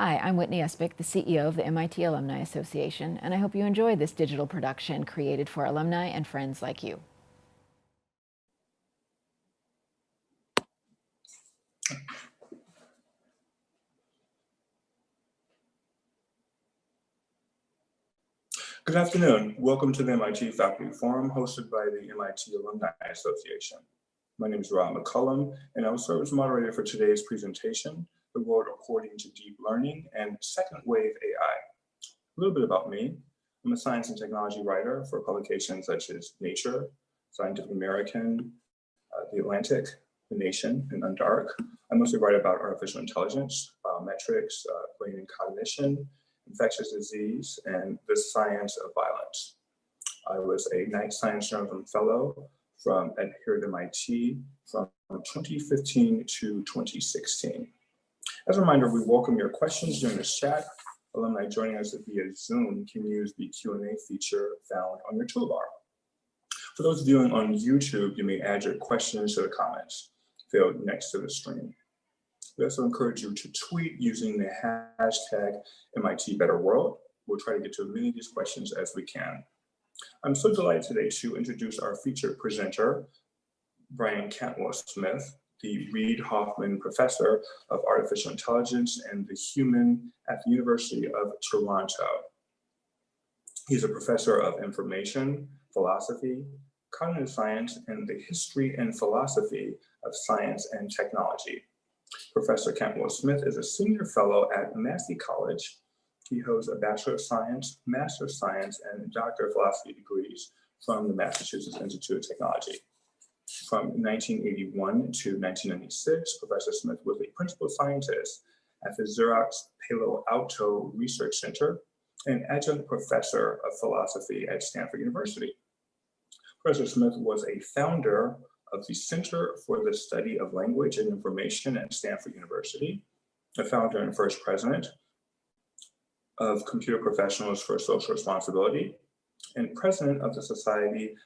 Hi, I'm Whitney Espick, the CEO of the MIT Alumni Association, and I hope you enjoy this digital production created for alumni and friends like you. Good afternoon. Welcome to the MIT Faculty Forum hosted by the MIT Alumni Association. My name is Rob McCullum, and I will serve as moderator for today's presentation, The World According to Deep Learning and Second Wave AI. A little bit about me. I'm a science and technology writer for publications such as Nature, Scientific American, The Atlantic, The Nation, and Undark. I mostly write about artificial intelligence, biometrics, brain and cognition, infectious disease, and the science of violence. I was a Knight Science Journalism Fellow here at MIT from 2015 to 2016. As a reminder, we welcome your questions during this chat. Alumni joining us via Zoom can use the Q&A feature found on your toolbar. For those viewing on YouTube, you may add your questions to the comments field next to the stream. We also encourage you to tweet using the hashtag MIT Better World. We'll try to get to as many of these questions as we can. I'm so delighted today to introduce our featured presenter, Brian Cantwell Smith, the Reid Hoffman Professor of Artificial Intelligence and the Human at the University of Toronto. He's a professor of information, philosophy, cognitive science, and the history and philosophy of science and technology. Professor Cantwell Smith is a senior fellow at Massey College. He holds a Bachelor of Science, Master of Science, and Doctor of Philosophy degrees from the Massachusetts Institute of Technology. From 1981 to 1996, Professor Smith was a principal scientist at the Xerox Palo Alto Research Center and adjunct professor of philosophy at Stanford University. Professor Smith was a founder of the Center for the Study of Language and Information at Stanford University, the founder and first president of Computer Professionals for Social Responsibility, and president of the Society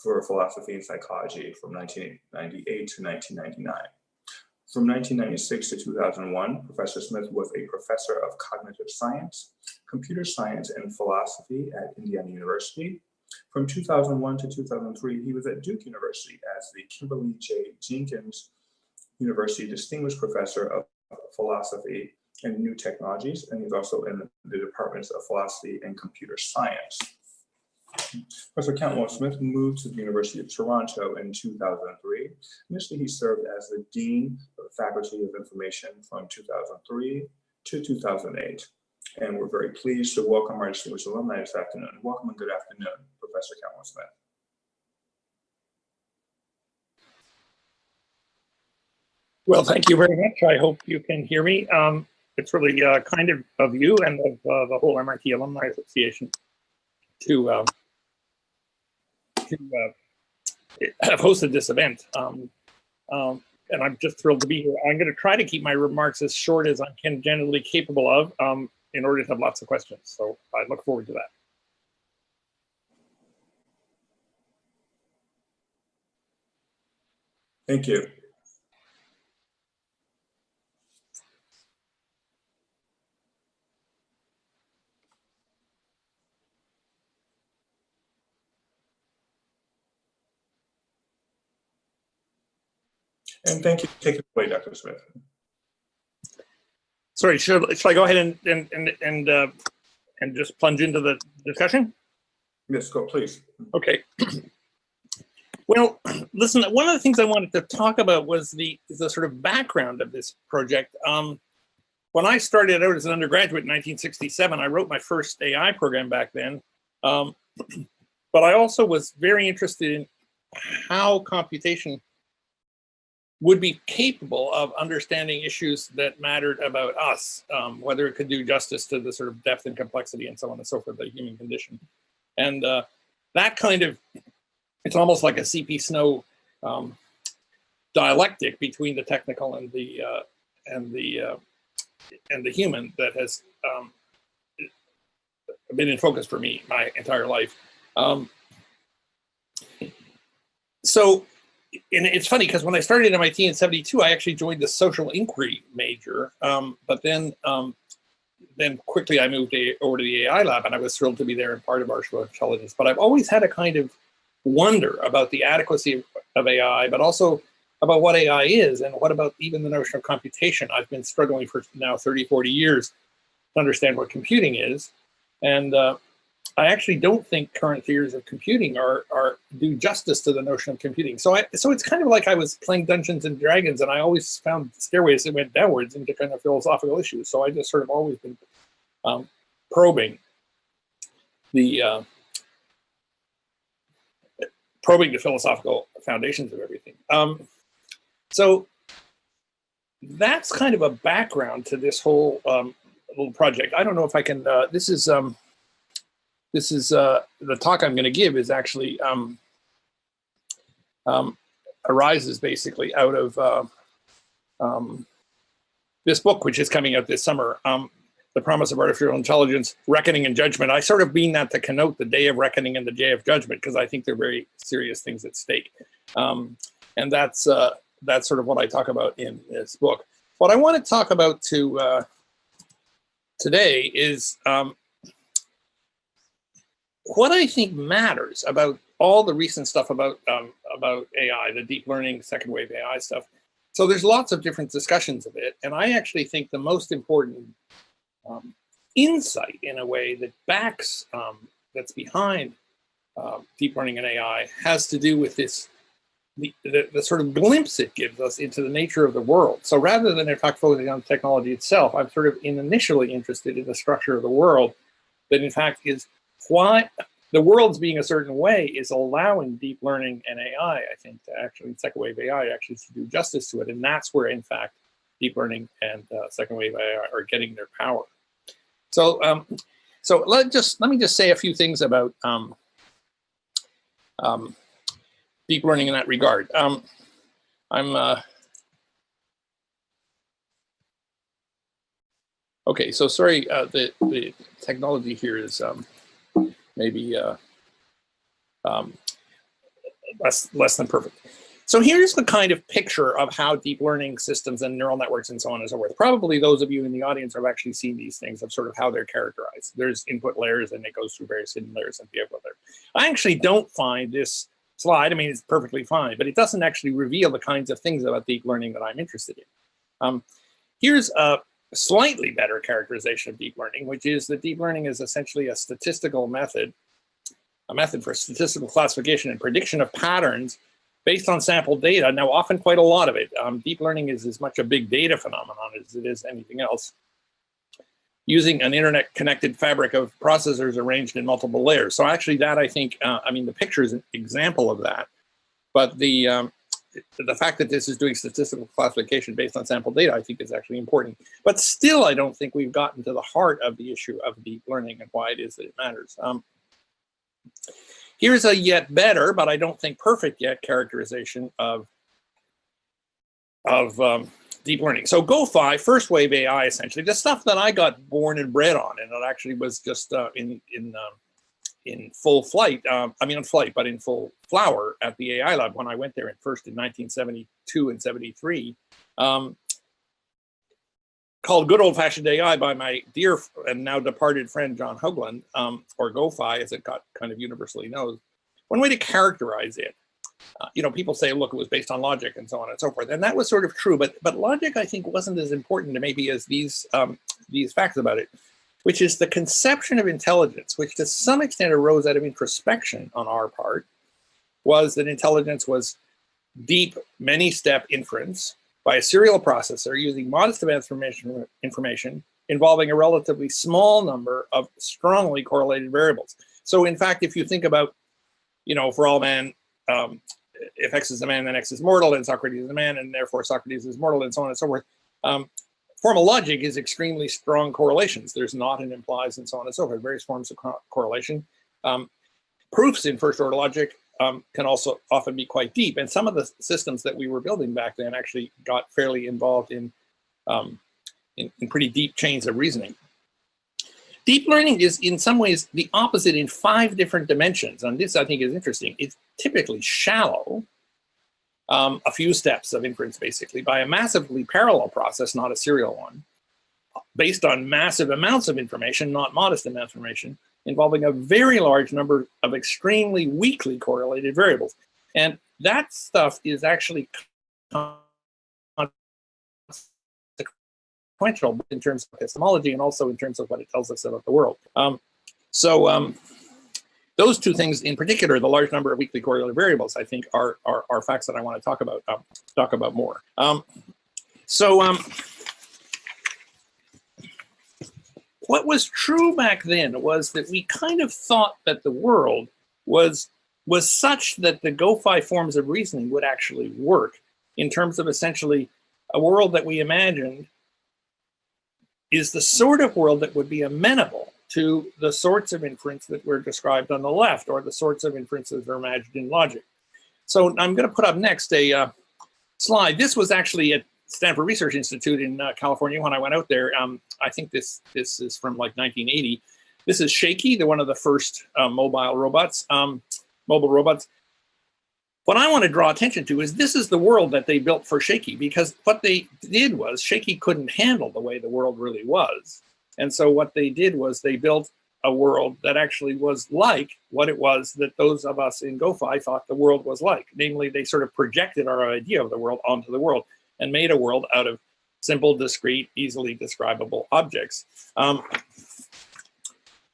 for Philosophy and Psychology from 1998 to 1999. From 1996 to 2001, Professor Smith was a professor of cognitive science, computer science, and philosophy at Indiana University. From 2001 to 2003, he was at Duke University as the Kimberly J. Jenkins University Distinguished Professor of Philosophy and New Technologies, and he's also in the departments of philosophy and computer science. Professor Cantwell Smith moved to the University of Toronto in 2003. Initially, he served as the Dean of the Faculty of Information from 2003 to 2008. And we're very pleased to welcome our distinguished alumni this afternoon. Welcome and good afternoon, Professor Cantwell Smith. Well, thank you very much. I hope you can hear me. It's really kind of you and of the whole MIT Alumni Association to have hosted this event. And I'm just thrilled to be here. I'm going to try to keep my remarks as short as I'm generally capable of in order to have lots of questions. So I look forward to that. Thank you. And thank you. Take it away, Dr. Smith. Sorry, should I go ahead and just plunge into the discussion? Yes, go please. Okay. Well, listen, one of the things I wanted to talk about was the sort of background of this project. When I started out as an undergraduate in 1967, I wrote my first AI program back then. But I also was very interested in how computation would be capable of understanding issues that mattered about us, whether it could do justice to the sort of depth and complexity and so on and so forth, the human condition. And that kind of, it's almost like a C.P. Snow dialectic between the technical and the human that has been in focus for me my entire life. So, and it's funny because when I started at MIT in '72, I actually joined the social inquiry major. But then then quickly I moved over to the AI lab, and I was thrilled to be there and part of artificial intelligence. But I've always had a kind of wonder about the adequacy of AI, but also about what AI is, and what about even the notion of computation. I've been struggling for now 30, 40 years to understand what computing is. And I actually don't think current theories of computing do justice to the notion of computing. So it's kind of like I was playing Dungeons and Dragons, and I always found stairways that went downwards into kind of philosophical issues. So I just sort of always been probing the philosophical foundations of everything. So that's kind of a background to this whole little project. I don't know if I can. This is the talk I'm going to give is actually arises basically out of this book, which is coming out this summer, The Promise of Artificial Intelligence, Reckoning and Judgment. I sort of mean that to connote the day of reckoning and the day of judgment, because I think they're very serious things at stake. And that's sort of what I talk about in this book. What I want to talk about today is what I think matters about all the recent stuff about AI, the deep learning, second wave AI stuff. So there's lots of different discussions of it. And I actually think the most important insight, in a way, that backs, that's behind deep learning and AI has to do with this, the sort of glimpse it gives us into the nature of the world. So rather than in fact focusing on technology itself, I'm sort of initially interested in the structure of the world that in fact is why the world's being a certain way is allowing deep learning and AI, I think, to actually, second wave AI, actually to do justice to it. And that's where, in fact, deep learning and second wave AI are getting their power. So, let me just say a few things about deep learning in that regard. Okay, so sorry, the technology here is maybe less than perfect. So here's the kind of picture of how deep learning systems and neural networks and so on and so forth. Probably those of you in the audience have actually seen these things, of sort of how they're characterized. There's input layers, and it goes through various hidden layers and the output layer. I actually don't find this slide, I mean, it's perfectly fine, but it doesn't actually reveal the kinds of things about deep learning that I'm interested in. Here's a slightly better characterization of deep learning, which is that deep learning is essentially a statistical method, a method for statistical classification and prediction of patterns based on sampled data. Now, often quite a lot of it. Deep learning is as much a big data phenomenon as it is anything else, using an internet-connected fabric of processors arranged in multiple layers. So actually that, I think, I mean, the picture is an example of that. But the fact that this is doing statistical classification based on sample data, I think, is actually important. But still, I don't think we've gotten to the heart of the issue of deep learning and why it is that it matters. Here's a yet better, but I don't think perfect yet, characterization of deep learning. So GoFi, first wave AI, essentially, the stuff that I got born and bred on, and it actually was just in full flight, but in full flower at the AI lab when I went there first in 1972 and 73, called Good Old Fashioned AI by my dear and now departed friend, John Hoagland, or GoFi, as it got kind of universally known. One way to characterize it, people say, look, it was based on logic and so on and so forth. And that was sort of true, but logic, I think, wasn't as important to maybe as these facts about it, which is the conception of intelligence, which to some extent arose out of introspection on our part, was that intelligence was deep, many-step inference by a serial processor using modest amounts of information involving a relatively small number of strongly correlated variables. So in fact, if you think about, for all men, if X is a man, then X is mortal, and Socrates is a man, and therefore Socrates is mortal, and so on and so forth. Formal logic is extremely strong correlations. There's not and implies and so on and so forth, various forms of correlation. Proofs in first order logic can also often be quite deep. And some of the systems that we were building back then actually got fairly involved in pretty deep chains of reasoning. Deep learning is in some ways the opposite in 5 different dimensions. And this, I think, is interesting. It's typically shallow, a few steps of inference, basically, by a massively parallel process, not a serial one, based on massive amounts of information, not modest amounts of information, involving a very large number of extremely weakly correlated variables. And that stuff is actually consequential in terms of epistemology and also in terms of what it tells us about the world. Those two things in particular, the large number of weakly correlated variables, I think are facts that I want to talk about more. What was true back then was that we kind of thought that the world was such that the GoFi forms of reasoning would actually work in terms of essentially a world that we imagined is the sort of world that would be amenable to the sorts of inference that were described on the left, or the sorts of inferences that are imagined in logic. So I'm going to put up next a slide. This was actually at Stanford Research Institute in California when I went out there. I think this is from like 1980. This is Shaky, one of the first mobile robots. What I want to draw attention to is this is the world that they built for Shaky, because what they did was Shaky couldn't handle the way the world really was. And so what they did was they built a world that actually was like what it was that those of us in GoFi thought the world was like. Namely, they sort of projected our idea of the world onto the world and made a world out of simple, discrete, easily describable objects.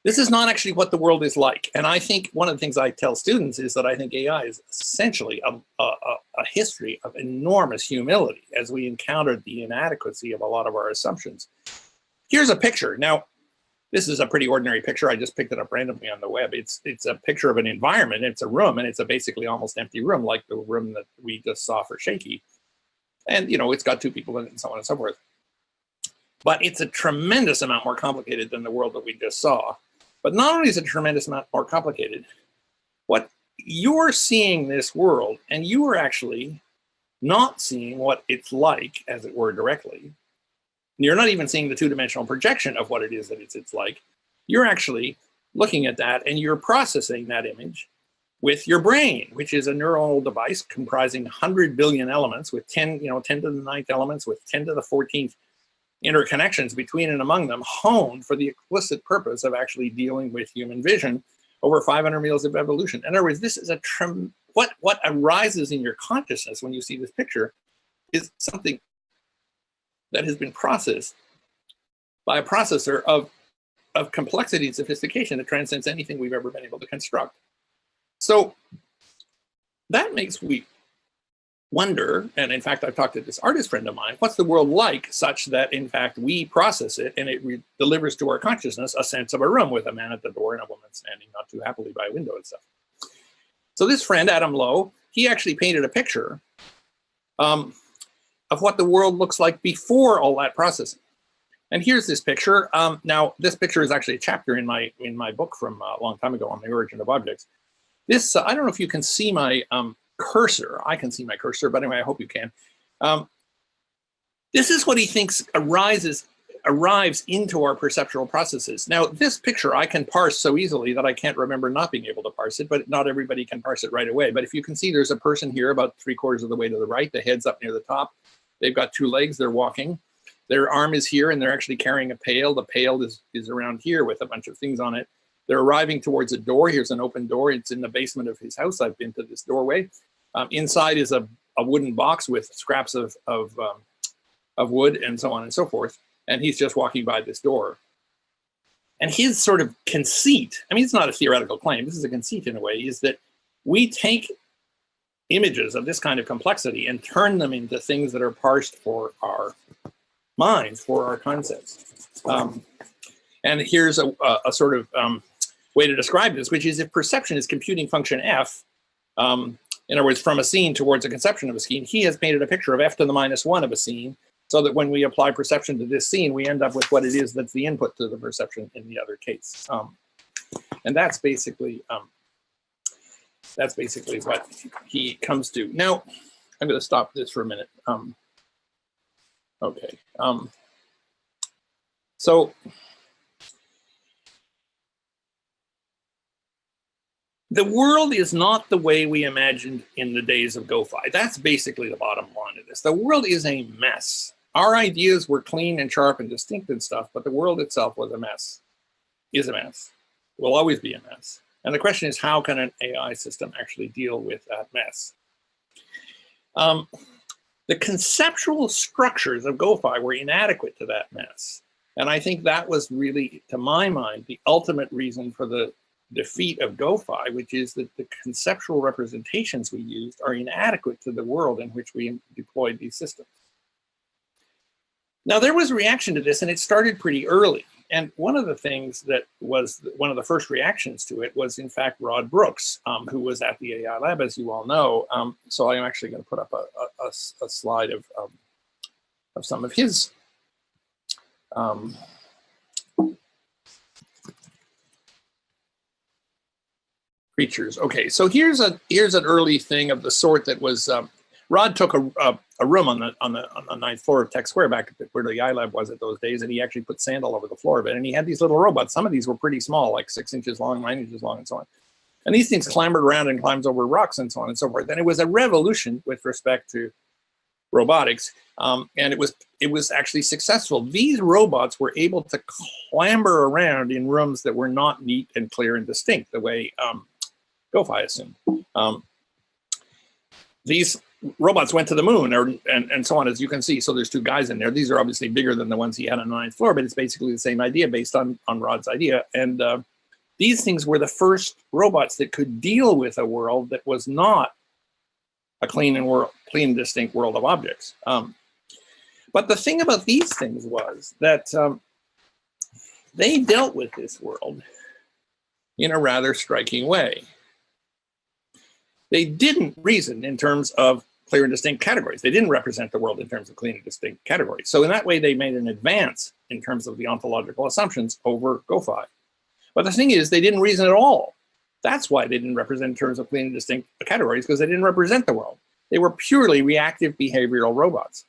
This is not actually what the world is like. And I think one of the things I tell students is that I think AI is essentially a history of enormous humility as we encountered the inadequacy of a lot of our assumptions. Here's a picture. Now, this is a pretty ordinary picture. I just picked it up randomly on the web. It's a picture of an environment. It's a room, and it's a basically almost empty room, like the room that we just saw for Shaky. And, you know, it's got two people in it and so on and so forth. But it's a tremendous amount more complicated than the world that we just saw. But not only is it a tremendous amount more complicated, what you're seeing this world, and you are actually not seeing what it's like, as it were, directly. You're not even seeing the two-dimensional projection of what it is that it's like. You're actually looking at that, and you're processing that image with your brain, which is a neuronal device comprising 100 billion elements with 10 to the 9th elements with 10 to the 14th interconnections between and among them, honed for the explicit purpose of actually dealing with human vision over 500 years of evolution. In other words, this is what arises in your consciousness when you see this picture is something that has been processed by a processor of complexity and sophistication that transcends anything we've ever been able to construct. So that makes me wonder, and in fact, I've talked to this artist friend of mine, what's the world like such that, in fact, we process it and it delivers to our consciousness a sense of a room with a man at the door and a woman standing not too happily by a window and stuff. So this friend, Adam Lowe, he actually painted a picture of what the world looks like before all that processing. And here's this picture. Now, this picture is actually a chapter in my book from a long time ago on the origin of objects. This, I don't know if you can see my cursor. I can see my cursor, but anyway, I hope you can. This is what he thinks arrives into our perceptual processes. Now, this picture I can parse so easily that I can't remember not being able to parse it, but not everybody can parse it right away. But if you can see, there's a person here about 3/4 of the way to the right. The head's up near the top. They've got two legs. They're walking. Their arm is here, and they're actually carrying a pail. The pail is around here with a bunch of things on it. They're arriving towards a door. Here's an open door. It's in the basement of his house. I've been to this doorway. Inside is a wooden box with scraps of wood and so on and so forth. And he's just walking by this door. And his sort of conceit, I mean, it's not a theoretical claim, this is a conceit in a way, is that we take images of this kind of complexity and turn them into things that are parsed for our minds, for our concepts. And here's a sort of way to describe this, which is if perception is computing function f, in other words, from a scene towards a conception of a scene, he has painted a picture of f to the -1 of a scene, so that when we apply perception to this scene, we end up with what it is that's the input to the perception in the other case. And that's basically what he comes to. Now, I'm going to stop this for a minute. Okay. So the world is not the way we imagined in the days of GoFi. That's basically the bottom line of this. The world is a mess. our ideas were clean and sharp and distinct and stuff, but the world itself was a mess, is a mess, will always be a mess. And the question is, how can an AI system actually deal with that mess? The conceptual structures of GoFi were inadequate to that mess. And I think that was really, to my mind, the ultimate reason for the defeat of GoFi, which is that the conceptual representations we used are inadequate to the world in which we deployed these systems. Now, there was a reaction to this, and it started pretty early. And one of the things that was one of the first reactions to it was, in fact, Rod Brooks, who was at the AI Lab, as you all know. So I'm actually going to put up a slide of some of his creatures. Okay, so here's an early thing of the sort that was. Rod took a room on the ninth floor of Tech Square, back where the AI Lab was at those days, and he actually put sand all over the floor of it. And he had these little robots. Some of these were pretty small, like 6 inches long, 9 inches long, and so on. And these things clambered around and climbed over rocks and so on and so forth. And it was a revolution with respect to robotics, and it was actually successful. These robots were able to clamber around in rooms that were not neat and clear and distinct, the way GoFi assumed. These robots went to the moon, and so on, as you can see. So there's 2 guys in there. These are obviously bigger than the ones he had on the 9th floor, but it's basically the same idea based on Rod's idea. And these things were the first robots that could deal with a world that was not a clean and distinct world of objects. But the thing about these things was that they dealt with this world in a rather striking way. They didn't reason in terms of clear and distinct categories. They didn't represent the world in terms of clean and distinct categories. So in that way, they made an advance in terms of the ontological assumptions over GoFi. But the thing is, they didn't reason at all. That's why they didn't represent in terms of clean and distinct categories, because they didn't represent the world. They were purely reactive behavioral robots.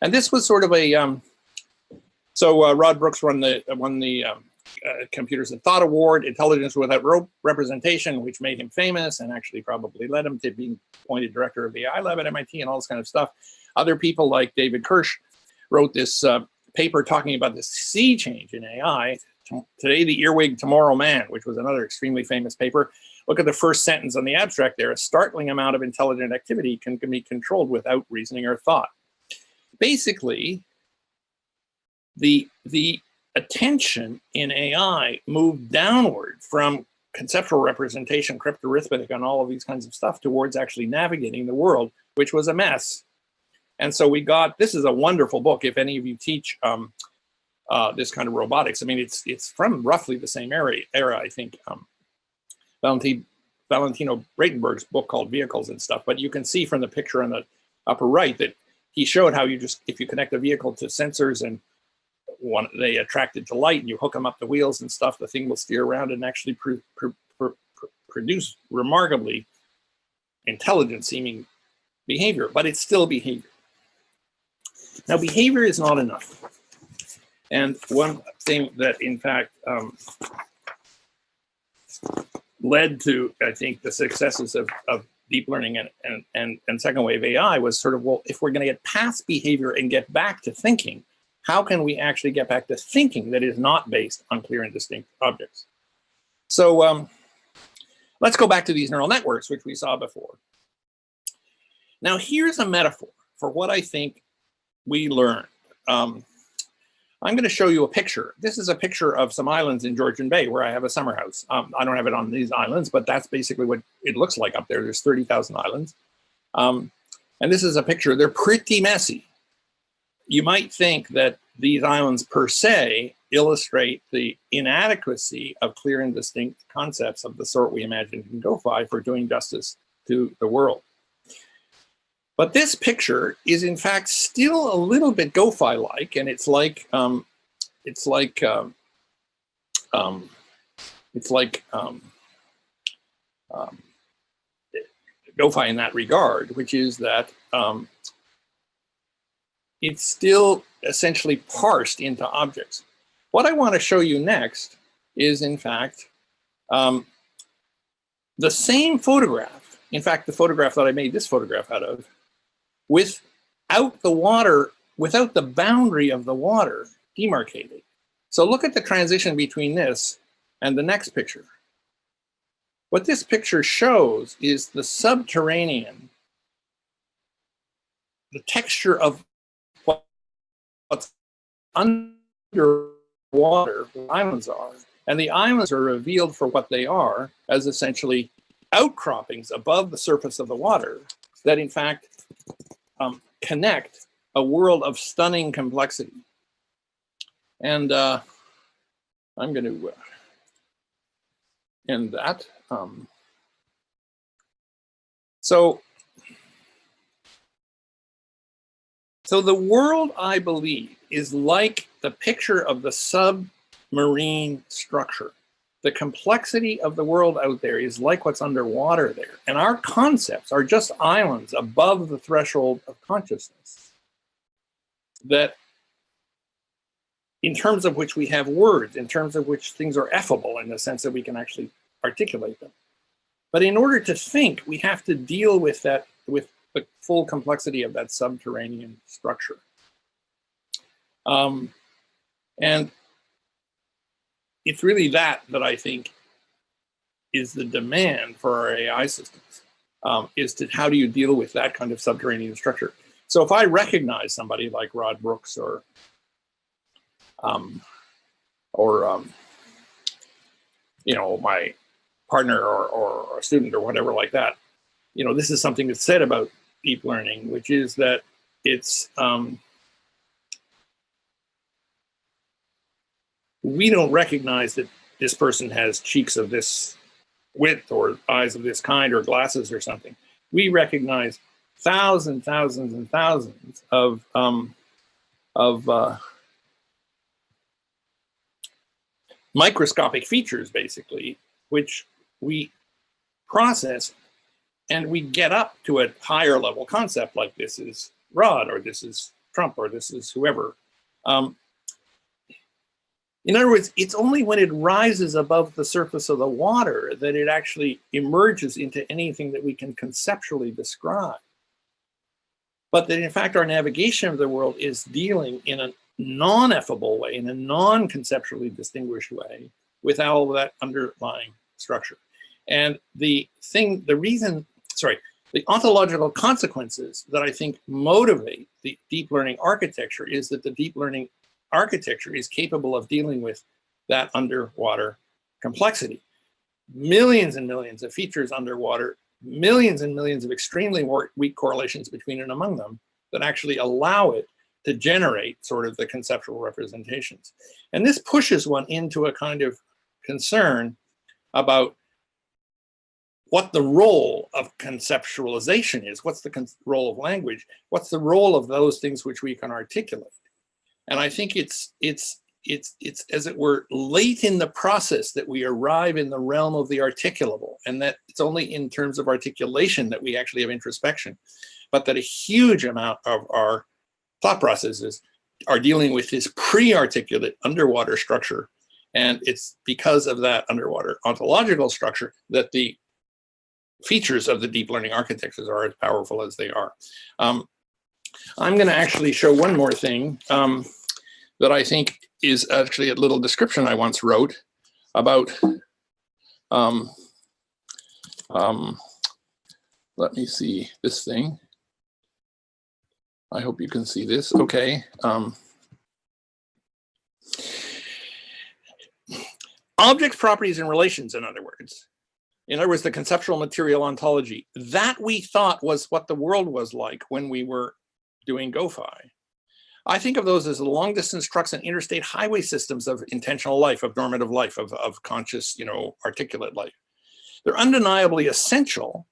And this was sort of a, Rod Brooks won the Computers and Thought Award, Intelligence Without Representation, which made him famous and actually probably led him to being appointed director of the AI Lab at MIT and all this kind of stuff. Other people like David Kirsch wrote this paper talking about the sea change in AI. Today, the earwig, tomorrow, man, which was another extremely famous paper. Look at the first sentence on the abstract there. A startling amount of intelligent activity can be controlled without reasoning or thought. Basically, the attention in AI moved downward from conceptual representation, cryptarithmetic, and all of these kinds of stuff towards actually navigating the world, which was a mess. And so we got, this is a wonderful book. If any of you teach this kind of robotics, I mean, it's from roughly the same era, I think. Valentino Breitenberg's book called Vehicles and stuff. But you can see from the picture on the upper right that he showed how if you connect a vehicle to sensors and they attracted to light and you hook them up to wheels and stuff, the thing will steer around and actually produce remarkably intelligent seeming behavior, but it's still behavior. Now, behavior is not enough. And one thing that, in fact, led to, I think, the successes of deep learning and second wave AI was sort of, well, if we're going to get past behavior and get back to thinking, how can we actually get back to thinking that is not based on clear and distinct objects? So let's go back to these neural networks, which we saw before. Now, here's a metaphor for what I think we learned. I'm going to show you a picture. This is a picture of some islands in Georgian Bay where I have a summer house. I don't have it on these islands, but that's basically what it looks like up there. There's 30,000 islands. And this is a picture. They're pretty messy. You might think that these islands per se illustrate the inadequacy of clear and distinct concepts of the sort we imagined in GoFi for doing justice to the world. But this picture is in fact still a little bit GoFi-like, and it's like GoFi in that regard, which is that it's still essentially parsed into objects. What I want to show you next is, in fact, the same photograph. In fact, the photograph that I made this photograph out of, without the water without the boundary of the water demarcated. So look at the transition between this and the next picture. What this picture shows is the subterranean, the texture of what's underwater, the islands are. And the islands are revealed for what they are, as essentially outcroppings above the surface of the water that in fact connect a world of stunning complexity. And I'm going to end that. So the world, I believe, is like the picture of the submarine structure. The complexity of the world out there is like what's underwater there. And our concepts are just islands above the threshold of consciousness that, in terms of which we have words, in terms of which things are effable in the sense that we can actually articulate them. But in order to think, we have to deal with that, with the full complexity of that subterranean structure. And it's really that I think is the demand for our AI systems, is to how do you deal with that kind of subterranean structure. So if I recognize somebody like Rod Brooks or you know, my partner or a student or whatever like that, you know, this is something that's said about deep learning, which is that it's, we don't recognize that this person has cheeks of this width or eyes of this kind or glasses or something. We recognize thousands and thousands of microscopic features, basically, which we process, and we get up to a higher level concept like this is Rod, or this is Trump, or this is whoever. In other words, it's only when it rises above the surface of the water that it actually emerges into anything that we can conceptually describe. But that in fact, our navigation of the world is dealing in a non-effable way, in a non-conceptually distinguished way, with all of that underlying structure. And the ontological consequences that I think motivate the deep learning architecture is that the deep learning architecture is capable of dealing with that underwater complexity. Millions and millions of features underwater, millions and millions of extremely weak correlations between and among them that actually allow it to generate sort of the conceptual representations. And this pushes one into a kind of concern about what the role of conceptualization is. What's the role of language? What's the role of those things which we can articulate? And I think it's as it were late in the process that we arrive in the realm of the articulable, and that it's only in terms of articulation that we actually have introspection, but that a huge amount of our thought processes are dealing with this pre-articulate underwater structure. And it's because of that underwater ontological structure that the features of the deep learning architectures are as powerful as they are. I'm going to actually show one more thing that I think is actually a little description I once wrote about, let me see this thing. I hope you can see this. Okay. Object properties and relations, in other words. In other words, the conceptual material ontology, that we thought was what the world was like when we were doing GoFi. I think of those as the long distance trucks and interstate highway systems of intentional life, of normative life, of conscious, you know, articulate life. They're undeniably essential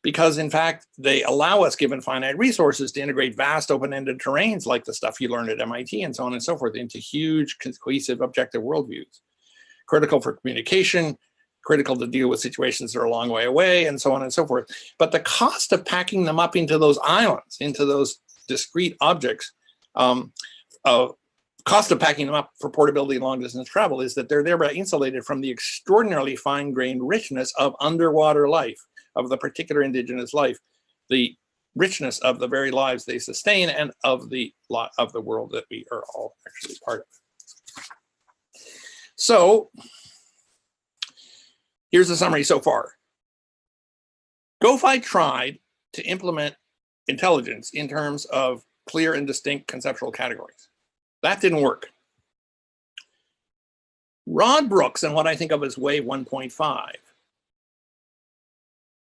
because in fact, they allow us, given finite resources, to integrate vast open-ended terrains like the stuff you learned at MIT and so on and so forth into huge, cohesive, objective worldviews. Critical for communication, critical to deal with situations that are a long way away, and so on and so forth. But the cost of packing them up into those islands, into those discrete objects, cost of packing them up for portability and long distance travel is that they're thereby insulated from the extraordinarily fine-grained richness of underwater life, of the particular indigenous life, the richness of the very lives they sustain and of the world that we are all actually part of. So here's the summary so far. GoFi tried to implement intelligence in terms of clear and distinct conceptual categories. That didn't work. Rod Brooks and what I think of as wave 1.5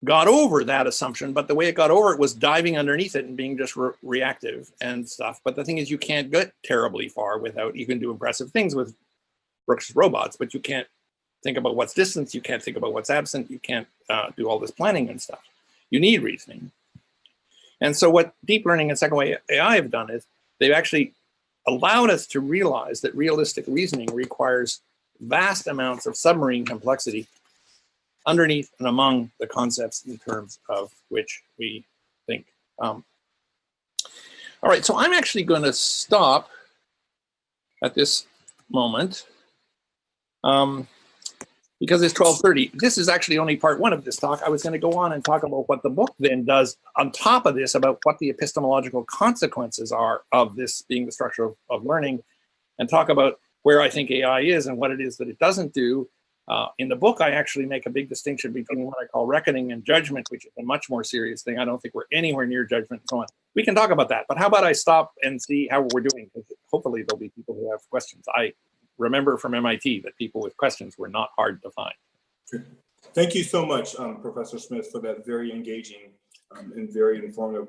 got over that assumption, but the way it got over it was diving underneath it and being just reactive and stuff. But the thing is, you can't get terribly far without, you can do impressive things with Brooks' robots, but you can't think about what's distant, you can't think about what's absent, you can't do all this planning and stuff. You need reasoning. And so what deep learning and second wave AI have done is they've actually allowed us to realize that realistic reasoning requires vast amounts of submarine complexity underneath and among the concepts in terms of which we think. All right, so I'm actually going to stop at this moment because it's 12:30. This is actually only part one of this talk. I was going to go on and talk about what the book then does on top of this, about what the epistemological consequences are of this being the structure of learning, and talk about where I think AI is and what it is that it doesn't do. In the book, I actually make a big distinction between what I call reckoning and judgment, which is a much more serious thing. I don't think we're anywhere near judgment and so on. We can talk about that, but how about I stop and see how we're doing? Because hopefully there'll be people who have questions. I remember from MIT that people with questions were not hard to find. Thank you so much, Professor Smith, for that very engaging and very informative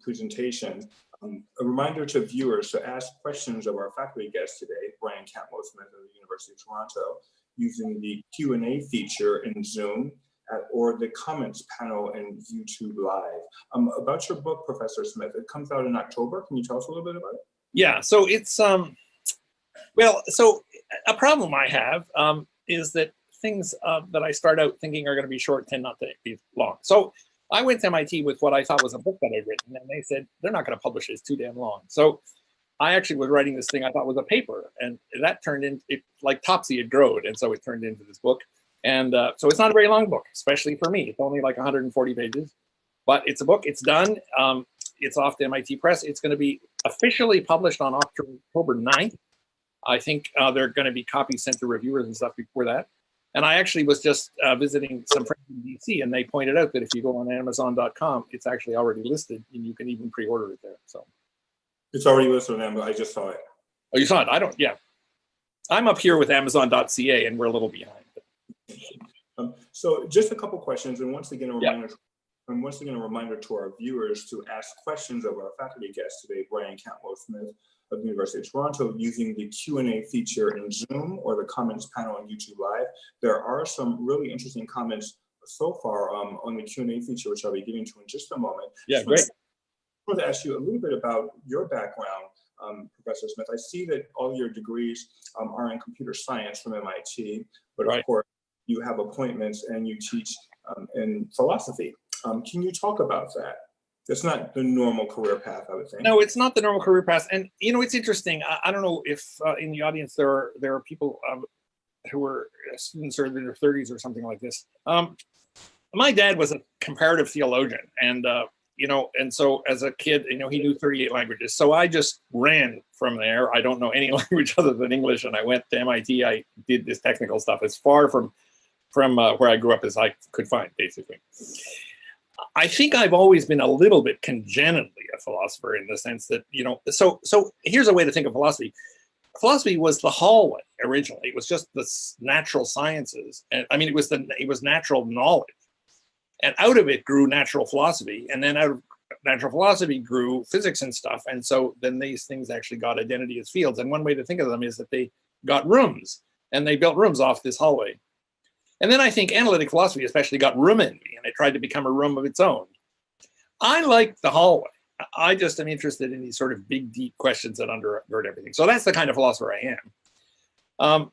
presentation. A reminder to viewers to ask questions of our faculty guest today, Brian Cantwell Smith of the University of Toronto, using the Q&A feature in Zoom or the comments panel in YouTube Live. About your book, Professor Smith, it comes out in October. Can you tell us a little bit about it? Yeah, so it's, well, so a problem I have is that things that I start out thinking are going to be short tend not to be long. So I went to MIT with what I thought was a book that I'd written, and they said, they're not going to publish it, it's too damn long. So I actually was writing this thing I thought was a paper, and that turned into, it, like Topsy, it growed, and so it turned into this book. And so it's not a very long book, especially for me. It's only like 140 pages, but it's a book, it's done. It's off to MIT Press. It's going to be officially published on October 9th. I think there are going to be copies sent to reviewers and stuff before that. And I actually was just visiting some friends in DC, and they pointed out that if you go on Amazon.com, it's actually already listed, and you can even pre-order it there. So it's already listed on Amazon. I just saw it. Oh, you saw it? I don't. Yeah, I'm up here with Amazon.ca, and we're a little behind. So just a couple questions, and once again, a reminder. And once again, a reminder to our viewers to ask questions of our faculty guest today, Brian Cantwell Smith of the University of Toronto, using the Q&A feature in Zoom or the comments panel on YouTube Live. There are some really interesting comments so far on the Q&A feature, which I'll be getting to in just a moment. Yeah, great. I want to ask you a little bit about your background, Professor Smith. I see that all your degrees are in computer science from MIT, but of course, you have appointments and you teach in philosophy. Can you talk about that? That's not the normal career path, I would think. No, it's not the normal career path. And, you know, it's interesting. I don't know if in the audience there are people who are students or in their 30s or something like this. My dad was a comparative theologian. And, you know, and so as a kid, you know, he knew 38 languages. So I just ran from there. I don't know any language other than English. And I went to MIT. I did this technical stuff as far from where I grew up as I could find, basically. I think I've always been a little bit congenitally a philosopher in the sense that, you know, so here's a way to think of philosophy. Philosophy was the hallway originally. It was just the natural sciences. And I mean, it was natural knowledge. And out of it grew natural philosophy. And then out of natural philosophy grew physics and stuff. And so then these things actually got identity as fields. And one way to think of them is that they got rooms, and they built rooms off this hallway. And then I think analytic philosophy especially got room envy, and it tried to become a room of its own. I like the hallway. I just am interested in these sort of big, deep questions that undergird everything. So that's the kind of philosopher I am.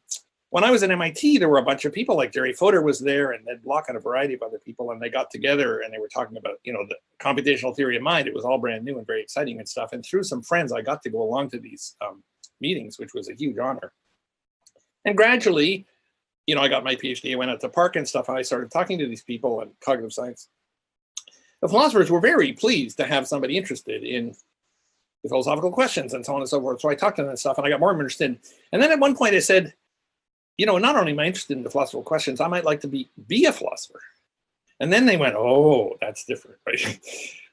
When I was at MIT, there were a bunch of people, like Jerry Fodor was there, and Ned Block and a variety of other people, and they got together and they were talking about, you know, the computational theory of mind. It was all brand new and very exciting and stuff. And through some friends, I got to go along to these meetings, which was a huge honor. And gradually, you know, I got my PhD, I went out to PARC and stuff, and I started talking to these people in cognitive science. the philosophers were very pleased to have somebody interested in the philosophical questions and so on and so forth. So I talked to them and stuff, and I got more interested. And then at one point I said, you know, not only am I interested in the philosophical questions, I might like to be a philosopher. And then they went, oh, that's different, right?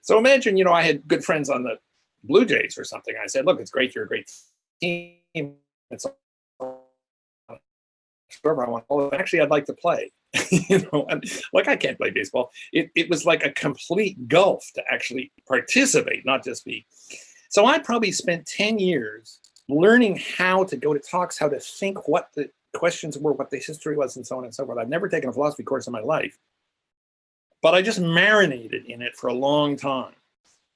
So imagine, you know, I had good friends on the Blue Jays or something. I said, look, it's great, you're a great team. It's whatever I want. Oh, actually, I'd like to play. You know, and like I can't play baseball. It was like a complete gulf to actually participate, not just be. So I probably spent 10 years learning how to go to talks, how to think, what the questions were, what the history was, and so on and so forth. I've never taken a philosophy course in my life, but I just marinated in it for a long time.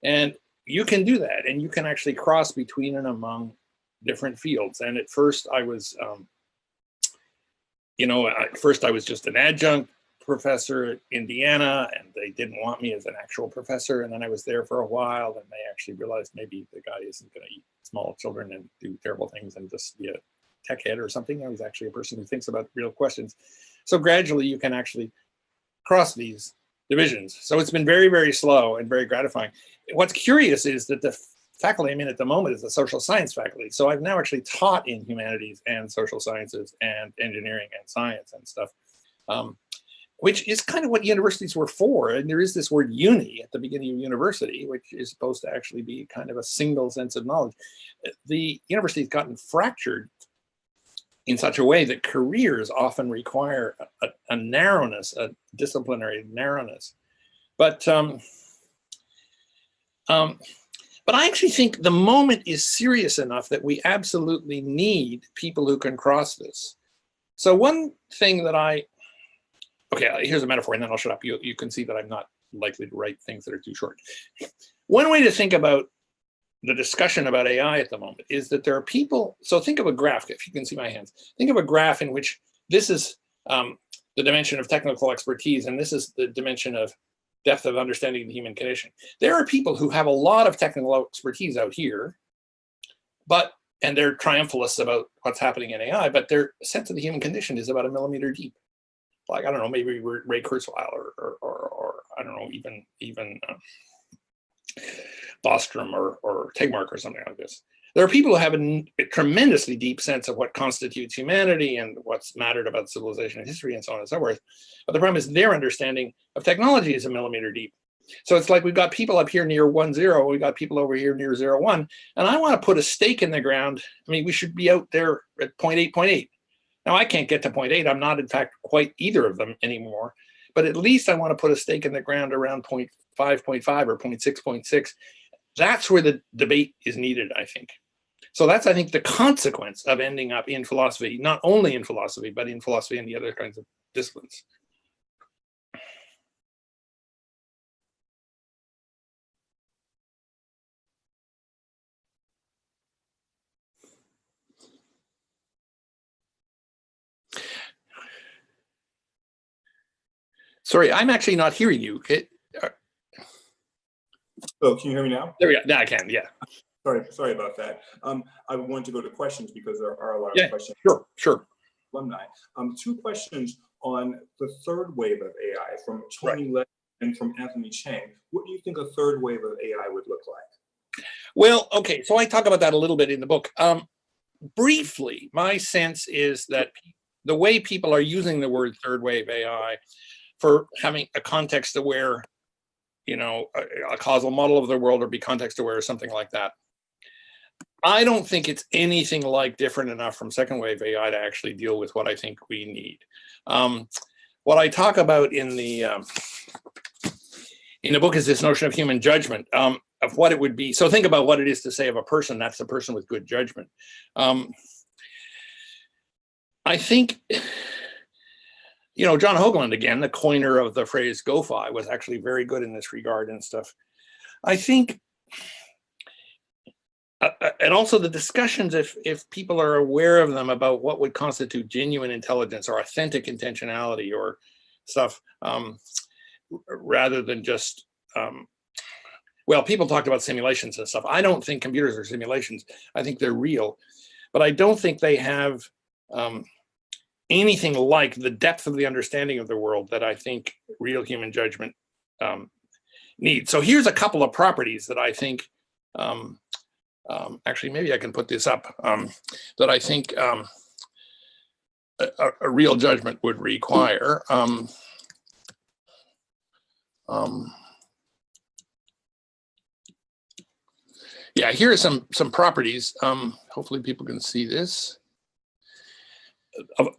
And you can do that, and you can actually cross between and among different fields. And at first I was, you know, at first I was just an adjunct professor at Indiana, and they didn't want me as an actual professor. And then I was there for a while, and they actually realized maybe the guy isn't going to eat small children and do terrible things and just be a tech head or something. He's actually a person who thinks about real questions. So gradually you can actually cross these divisions. So it's been very, very slow and very gratifying. What's curious is that the faculty I'm in at the moment is the social science faculty. So I've now actually taught in humanities and social sciences and engineering and science and stuff, which is kind of what universities were for. And there is this word uni at the beginning of university, which is supposed to actually be kind of a single sense of knowledge. The university's gotten fractured in such a way that careers often require a narrowness, a disciplinary narrowness. But I actually think the moment is serious enough that we absolutely need people who can cross this. So one thing that okay, here's a metaphor, and then I'll shut up. You can see that I'm not likely to write things that are too short. One way to think about the discussion about AI at the moment is that there are people, so think of a graph, if you can see my hands, think of a graph in which this is the dimension of technical expertise, and this is the dimension of depth of understanding of the human condition. There are people who have a lot of technical expertise out here, and they're triumphalists about what's happening in AI, but their sense of the human condition is about a millimeter deep. Like, I don't know, maybe Ray Kurzweil or I don't know, even Bostrom or Tegmark or something like this. There are people who have a tremendously deep sense of what constitutes humanity and what's mattered about civilization and history and so on and so forth. But the problem is their understanding of technology is a millimeter deep. So it's like we've got people up here near 1,0, we've got people over here near 0,1, and I want to put a stake in the ground. I mean, we should be out there at 0.8. Now, I can't get to 0.8. I'm not, in fact, quite either of them anymore. But at least I want to put a stake in the ground around 0.5 or 0.6. That's where the debate is needed, I think. So that's, I think, the consequence of ending up in philosophy, not only in philosophy, but in philosophy and the other kinds of disciplines. Sorry, I'm actually not hearing you. Oh, can you hear me now? There we go. Now I can, yeah. Sorry about that. I want to go to questions because there are a lot of questions. Sure. Alumni. 2 questions on the third wave of AI from Tony Lett and from Anthony Chang. What do you think a third wave of AI would look like? Well, okay, so I talk about that a little bit in the book. Briefly, my sense is that the way people are using the word third wave AI for having a context aware, you know, a causal model of the world, or be context aware or something like that. I don't think it's anything like different enough from second wave AI to actually deal with what I think we need. What I talk about in the book is this notion of human judgment, of what it would be. So think about what it is to say of a person, that's a person with good judgment. I think, you know, John Hoagland, again, the coiner of the phrase GoFi, was actually very good in this regard and stuff. I think, and also the discussions, if people are aware of them, about what would constitute genuine intelligence or authentic intentionality or stuff, rather than just, well, people talked about simulations and stuff. I don't think computers are simulations. I think they're real, but I don't think they have anything like the depth of the understanding of the world that I think real human judgment need. So here's a couple of properties that I think, actually, maybe I can put this up, that I think a real judgment would require. Yeah, here are some properties. Hopefully people can see this,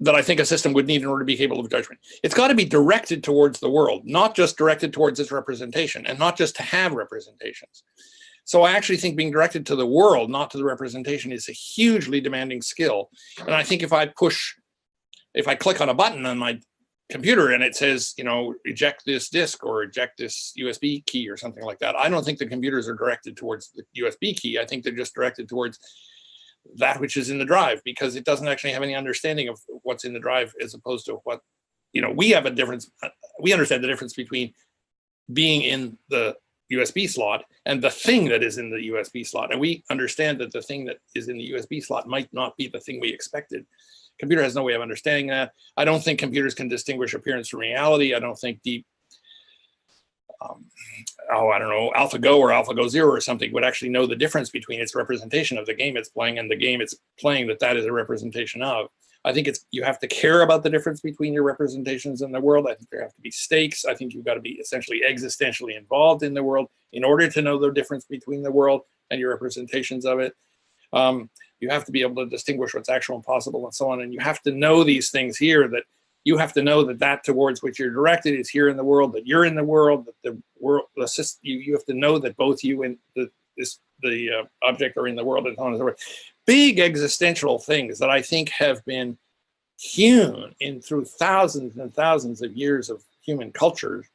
that I think a system would need in order to be capable of judgment. It's got to be directed towards the world, not just directed towards its representation, and not just to have representations. So I actually think being directed to the world, not to the representation, is a hugely demanding skill. And I think if I click on a button on my computer and it says, you know, eject this disk or eject this USB key or something like that, I don't think the computers are directed towards the USB key. I think they're just directed towards that which is in the drive, because it doesn't actually have any understanding of what's in the drive, as opposed to what, you know, we have a difference. We understand the difference between being in the USB slot and the thing that is in the USB slot. And we understand that the thing that is in the USB slot might not be the thing we expected. Computer has no way of understanding that. I don't think computers can distinguish appearance from reality. I don't think deep, I don't know, AlphaGo or AlphaGo Zero or something would actually know the difference between its representation of the game it's playing and the game it's playing that is a representation of. I think you have to care about the difference between your representations in the world. I think there have to be stakes. I think you've got to be essentially existentially involved in the world in order to know the difference between the world and your representations of it. You have to be able to distinguish what's actual and possible and so on. And you have to know these things here, that you have to know that towards which you're directed is here in the world, that you're in the world, that the world, you have to know that both you and the object are in the world, and so on and so forth. Big existential things that I think have been hewn in through thousands and thousands of years of human culture,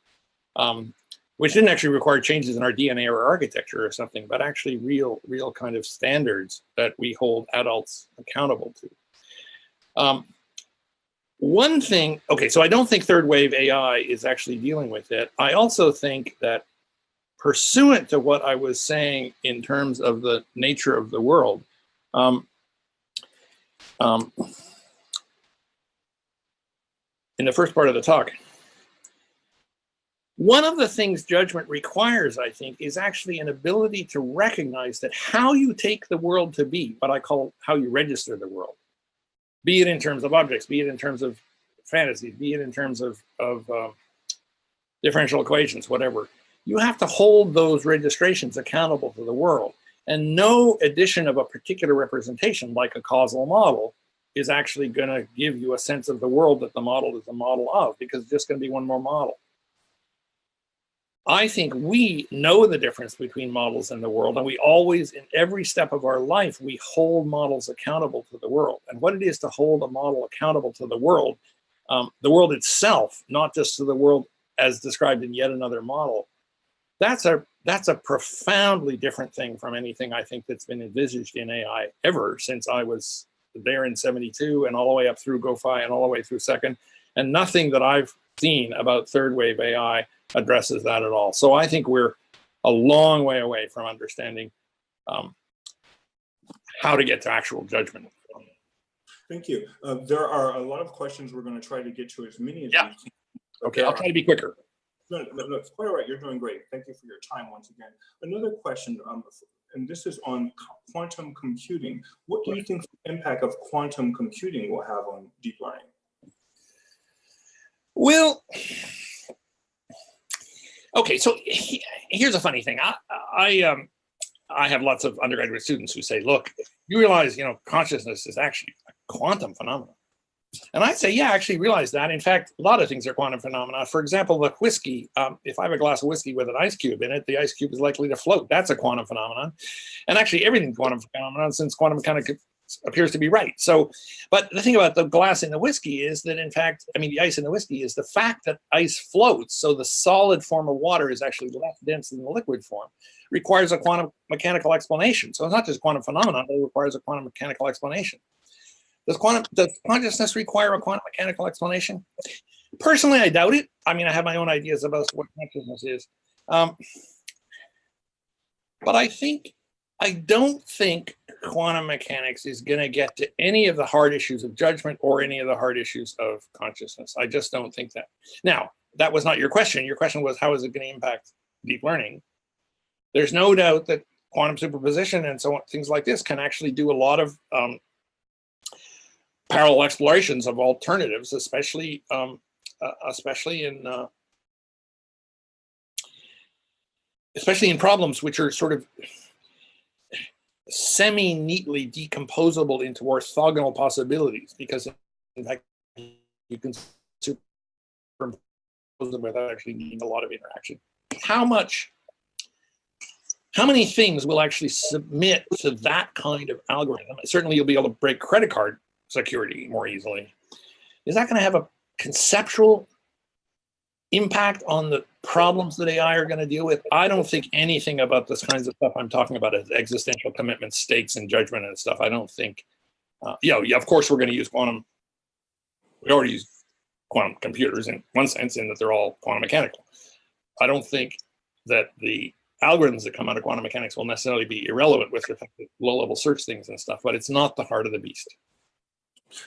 which didn't actually require changes in our DNA or architecture or something, but actually real kind of standards that we hold adults accountable to. One thing, okay, so I don't think third wave AI is actually dealing with it. I also think that pursuant to what I was saying in terms of the nature of the world, in the first part of the talk, one of the things judgment requires, I think, is actually an ability to recognize that how you take the world to be, what I call how you register the world, be it in terms of objects, be it in terms of fantasies, be it in terms of differential equations, whatever, you have to hold those registrations accountable to the world. And no addition of a particular representation, like a causal model, is actually going to give you a sense of the world that the model is a model of, because it's just going to be one more model. I think we know the difference between models and the world, and we always, in every step of our life, we hold models accountable to the world. And what it is to hold a model accountable to the world itself, not just to the world as described in yet another model, that's a profoundly different thing from anything I think that's been envisaged in AI ever since I was there in '72 and all the way up through GoFi and all the way through second. And nothing that I've seen about third wave AI addresses that at all. So I think we're a long way away from understanding how to get to actual judgment. Thank you. There are a lot of questions. We're going to try to get to as many as we can. Okay, I'll try to be quicker. No, it's quite all right. You're doing great. Thank you for your time once again. Another question, and this is on quantum computing. What do you think the impact of quantum computing will have on deep learning? Well, okay, so here's a funny thing. I have lots of undergraduate students who say, look, you realize, consciousness is actually a quantum phenomenon. And I say, yeah, I actually realize that. In fact, a lot of things are quantum phenomena. For example, the whiskey, if I have a glass of whiskey with an ice cube in it, the ice cube is likely to float. That's a quantum phenomenon. And actually everything's quantum phenomenon, since quantum mechanics appears to be right. So, but the thing about the glass in the whiskey is that, in fact, the ice in the whiskey is the fact that ice floats. So the solid form of water is actually less dense than the liquid form, requires a quantum mechanical explanation. So it's not just quantum phenomenon, it requires a quantum mechanical explanation. Does consciousness require a quantum mechanical explanation? Personally, I doubt it. I have my own ideas about what consciousness is. But I don't think quantum mechanics is going to get to any of the hard issues of judgment or any of the hard issues of consciousness. I just don't think that. Now, that was not your question. Your question was, how is it going to impact deep learning, there's no doubt that quantum superposition and so on, things like this can actually do a lot of parallel explorations of alternatives, especially in problems which are sort of semi-neatly decomposable into orthogonal possibilities, because in fact you can superimpose them without actually needing a lot of interaction. How many things will actually submit to that kind of algorithm? Certainly you'll be able to break credit card security more easily. Is that going to have a conceptual impact on the problems that AI are going to deal with? I don't think anything about this kinds of stuff I'm talking about as existential commitment, stakes, and judgment and stuff. I don't think, yeah, of course we're going to use quantum. We already use quantum computers in one sense, in that they're all quantum mechanical. I don't think that the algorithms that come out of quantum mechanics will necessarily be irrelevant with respect to low-level search things and stuff, but it's not the heart of the beast.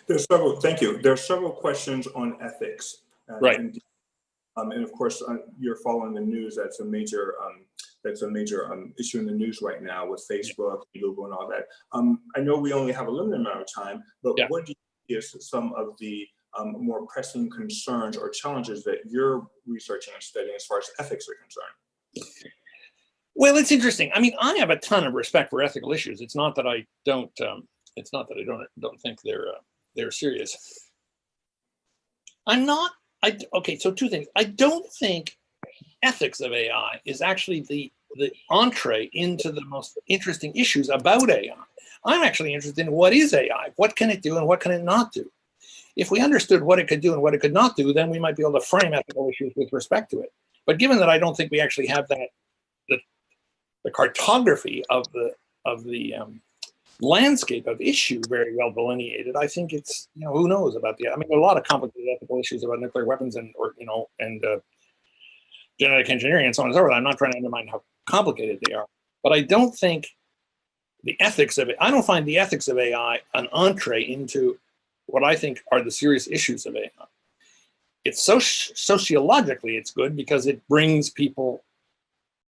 There's several, thank you. There are several questions on ethics. Right. And of course, you're following the news. That's a major issue in the news right now with Facebook, Google, and all that. I know we only have a limited amount of time, but what do you see as some of the more pressing concerns or challenges that you're researching and studying as far as ethics are concerned? Well, it's interesting. I mean, I have a ton of respect for ethical issues. It's not that I don't. It's not that I don't think they're serious. I'm not. Okay, so two things. I don't think ethics of AI is actually the entree into the most interesting issues about AI. I'm actually interested in what is AI, what can it do and what can it not do. If we understood what it could do and what it could not do, then we might be able to frame ethical issues with respect to it. But given that I don't think we actually have that, the cartography of the landscape of issue very well delineated, I think it's, who knows about I mean, there are a lot of complicated ethical issues about nuclear weapons and genetic engineering and so on and so forth. I'm not trying to undermine how complicated they are, but I don't think the ethics of it, I don't find the ethics of AI an entree into what I think are the serious issues of AI. It's sociologically, it's good because it brings people,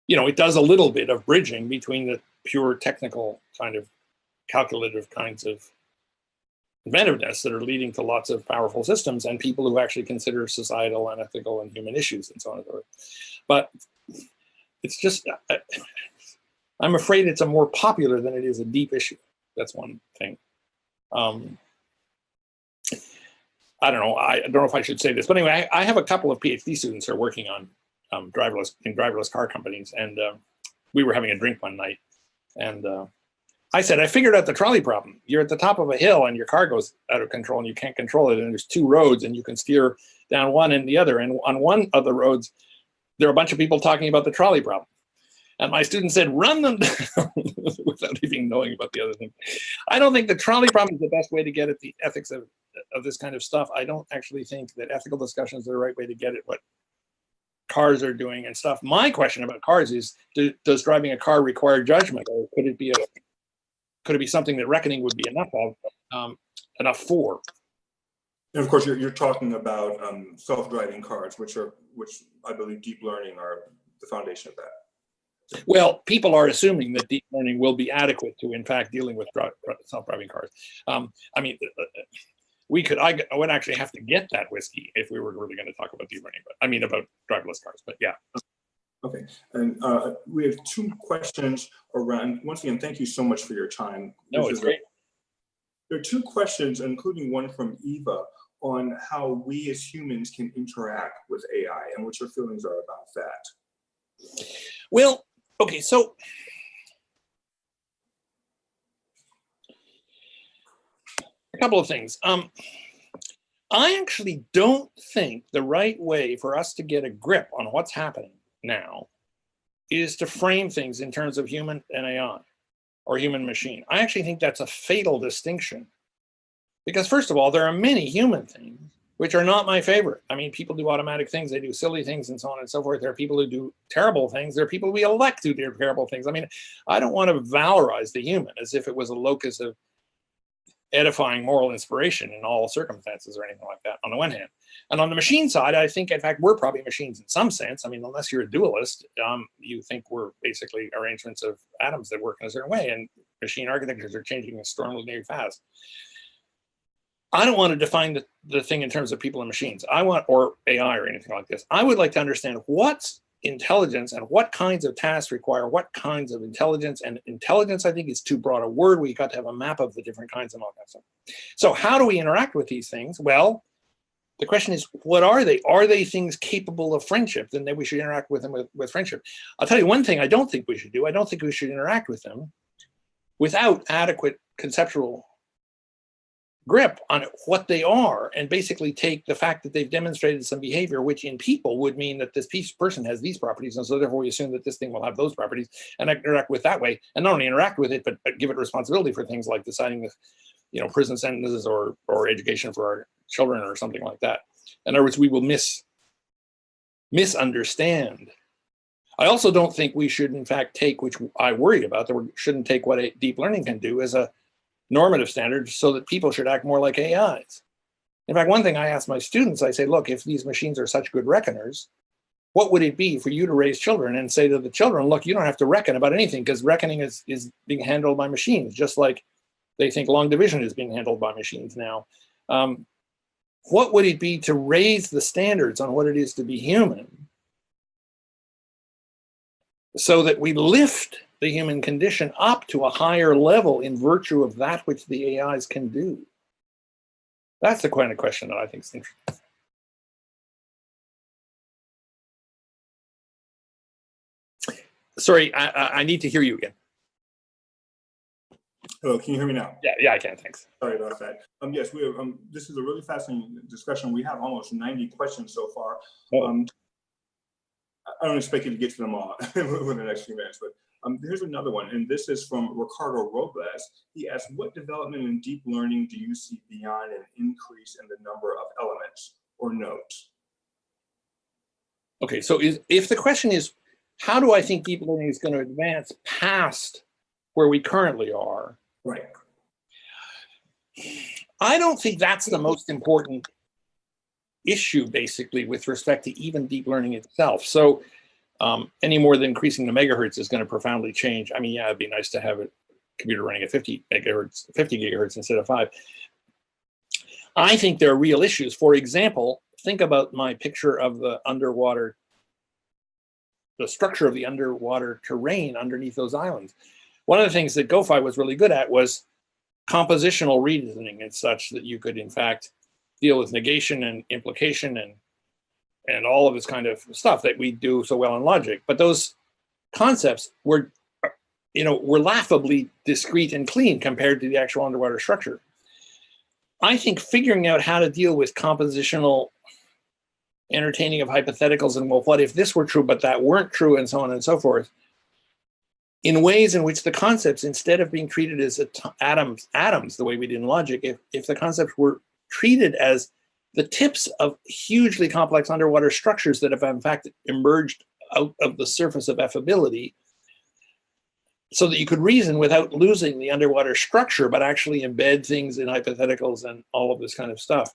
it does a little bit of bridging between the pure technical kind of calculative kinds of inventiveness that are leading to lots of powerful systems and people who actually consider societal and ethical and human issues and so on and so forth. But it's just, I'm afraid it's a more popular than it is a deep issue. That's one thing. I don't know if I should say this, but anyway, I have a couple of PhD students who are working on driverless car companies, and we were having a drink one night, and I said, I figured out the trolley problem. You're at the top of a hill and your car goes out of control and you can't control it, and there's two roads and you can steer down one and the other, and on one of the roads there are a bunch of people talking about the trolley problem. And my student said, run them down without even knowing about the other thing. I don't think the trolley problem is the best way to get at the ethics of this kind of stuff. I don't actually think that ethical discussions are the right way to get at what cars are doing and stuff. My question about cars is, does driving a car require judgment, or could it be something that reckoning would be enough for? And of course, you're talking about self-driving cars, which I believe deep learning are the foundation of that. Well, people are assuming that deep learning will be adequate to, in fact, dealing with self-driving cars. I mean, I would actually have to get that whiskey if we were really going to talk about deep learning, but I mean about driverless cars, but yeah. Okay, and we have two questions around, once again, thank you so much for your time. No, it's great. There are two questions, including one from Eva, on how we as humans can interact with AI and what your feelings are about that. Well, okay, so a couple of things. I actually don't think the right way for us to get a grip on what's happening now is to frame things in terms of human and AI or human machine. I actually think that's a fatal distinction, because first of all, there are many human things which are not my favorite. I mean, people do automatic things, they do silly things and so on and so forth. There are people who do terrible things. There are people we elect who do terrible things. I mean, I don't want to valorize the human as if it was a locus of edifying moral inspiration in all circumstances or anything like that on the one hand. And on the machine side, I think, in fact, we're probably machines in some sense. I mean, unless you're a dualist, you think we're basically arrangements of atoms that work in a certain way, and machine architectures are changing extraordinarily fast. I don't want to define the thing in terms of people and machines. Or AI or anything like this. I would like to understand what's intelligence and what kinds of tasks require what kinds of intelligence. And intelligence, I think, is too broad a word. We got to have a map of the different kinds of all that stuff. So how do we interact with these things? Well, the question is, what are they? Are they things capable of friendship? Then we should interact with them with friendship. I'll tell you one thing I don't think we should do. I don't think we should interact with them without adequate conceptual grip on what they are, and basically take the fact that they've demonstrated some behavior, which in people would mean that this person has these properties, and so therefore we assume that this thing will have those properties, and interact with that way, and not only interact with it, but give it responsibility for things like deciding the, prison sentences or education for our children or something like that. In other words, we will misunderstand. I also don't think we should, in fact, take, which I worry about, that we shouldn't take what deep learning can do as a normative standard so that people should act more like AIs. In fact, one thing I ask my students, I say, look, if these machines are such good reckoners, what would it be for you to raise children and say to the children, look, you don't have to reckon about anything because reckoning is being handled by machines, just like they think long division is being handled by machines now. What would it be to raise the standards on what it is to be human so that we lift the human condition up to a higher level in virtue of that which the AIs can do? That's the kind of question that I think is interesting. Sorry, I need to hear you again. Hello, can you hear me now? Yeah, I can, thanks. Sorry about that. Yes, we have, this is a really fascinating discussion. We have almost 90 questions so far. I don't expect you to get to them all within the next few minutes, but here's another one, and this is from Ricardo Robles. He asks, what development in deep learning do you see beyond an increase in the number of elements or nodes? Okay, so if the question is, how do I think deep learning is going to advance past where we currently are? Right. I don't think that's the most important issue, basically, with respect to even deep learning itself. So any more than increasing the megahertz is going to profoundly change. I mean, yeah, it'd be nice to have a computer running at 50 gigahertz instead of 5. I think there are real issues. For example, think about my picture of the structure of the underwater terrain underneath those islands. One of the things that GoFi was really good at was compositional reasoning and such that you could, in fact, deal with negation and implication and all of this kind of stuff that we do so well in logic. But those concepts were laughably discrete and clean compared to the actual underwater structure. I think figuring out how to deal with compositional entertaining of hypotheticals and, well, what if this were true, but that weren't true, and so on and so forth, in ways in which the concepts, instead of being treated as atoms the way we did in logic, if the concepts were treated as the tips of hugely complex underwater structures that have in fact emerged out of the surface of affability, so that you could reason without losing the underwater structure, but actually embed things in hypotheticals and all of this kind of stuff.